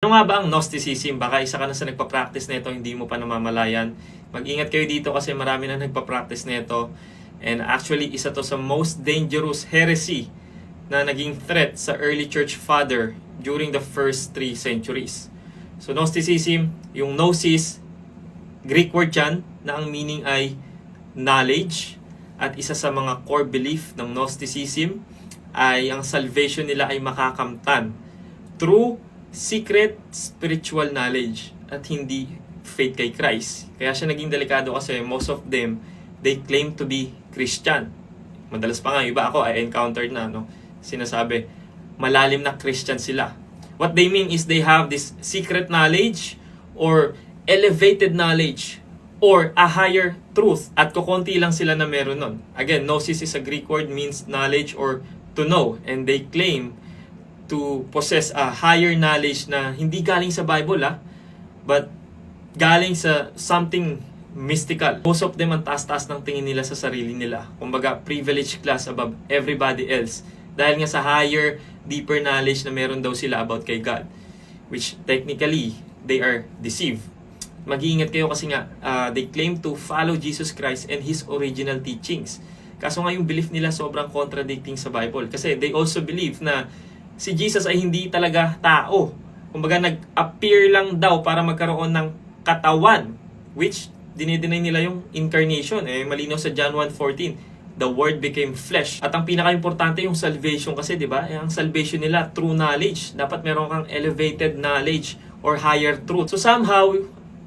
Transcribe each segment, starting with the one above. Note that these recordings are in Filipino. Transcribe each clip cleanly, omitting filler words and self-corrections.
Ano nga ba ang Gnosticism? Baka isa ka na sa nagpa-practice nito, hindi mo pa namamalayan. Mag-ingat kayo dito kasi marami na nagpa-practice nito. And actually, isa to sa most dangerous heresy na naging threat sa early church father during the first 3 centuries. So Gnosticism, yung gnosis, Greek word yan, na ang meaning ay knowledge. At isa sa mga core belief ng Gnosticism ay ang salvation nila ay makakamtan through secret spiritual knowledge at hindi faith kay Christ. Kaya siya naging delikado kasi most of them, they claim to be Christian. Madalas pa nga, iba ako, I encountered na, sinasabi, malalim na Christian sila. What they mean is they have this secret knowledge or elevated knowledge or a higher truth at kukunti lang sila na meron nun. Again, gnosis is a Greek word, means knowledge or to know, and they claim to possess a higher knowledge na hindi galing sa Bible, but galing sa something mystical. Most of them ang taas-taas ng tingin nila sa sarili nila. Kumbaga, privileged class above everybody else. Dahil nga sa higher, deeper knowledge na meron daw sila about kay God. Which technically, they are deceived. Mag-iingat kayo kasi nga, they claim to follow Jesus Christ and His original teachings. Kaso nga yung belief nila sobrang contradicting sa Bible. Kasi they also believe na si Jesus ay hindi talaga tao. Kumbaga nag-appear lang daw para magkaroon ng katawan. Which dinideny nila yung incarnation. Malinaw sa John 1:14. The Word became flesh. At ang pinaka-importante yung salvation kasi, di ba? Ang salvation nila, true knowledge. Dapat meron kang elevated knowledge or higher truth. So somehow,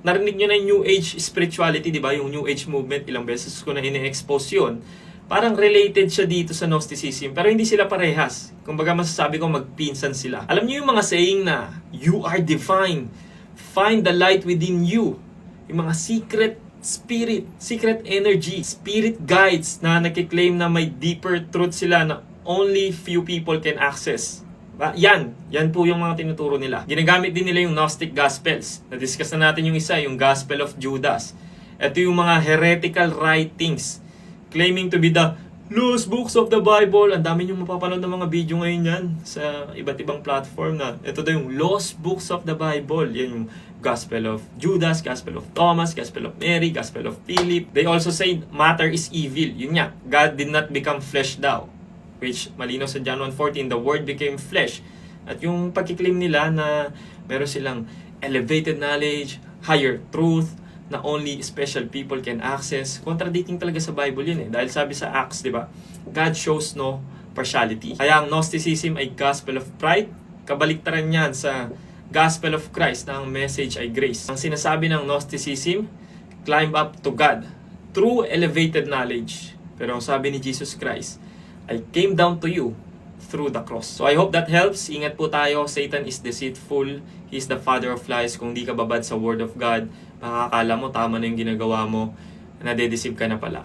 narinig nyo na yung New Age spirituality, di ba? Yung New Age movement, ilang beses ko na ine-expose yun. Parang related siya dito sa Gnosticism, pero hindi sila parehas. Kumbaga masasabi ko magpinsan sila. Alam niyo yung mga saying na, you are divine, find the light within you. Yung mga secret spirit, secret energy, spirit guides na nakiklaim na may deeper truth sila na only few people can access. Yan po yung mga tinuturo nila. Ginagamit din nila yung Gnostic Gospels. Na-discuss na natin yung isa, yung Gospel of Judas. Ito yung mga heretical writings claiming to be the lost books of the Bible. Ang dami nyo mapapanood ng mga video ngayon yan sa iba't ibang platform na ito daw yung lost books of the Bible. Yan yung Gospel of Judas, Gospel of Thomas, Gospel of Mary, Gospel of Philip. They also say matter is evil. Yun nga, God did not become flesh daw. Which malinaw sa John 1:14, the Word became flesh. At yung pagkiklaim nila na meron silang elevated knowledge, higher truth, na only special people can access. Contradicting talaga sa Bible yun Dahil sabi sa Acts, di ba? God shows no partiality. Kaya ang Gnosticism ay gospel of pride. Kabaliktaran yan sa gospel of Christ na ang message ay grace. Ang sinasabi ng Gnosticism, climb up to God through elevated knowledge. Pero ang sabi ni Jesus Christ, I came down to you through the cross. So I hope that helps. Ingat po tayo. Satan is deceitful. He is the father of lies. Kung di ka babad sa word of God, makakala mo tama na yung ginagawa mo, nadedeceive ka na pala.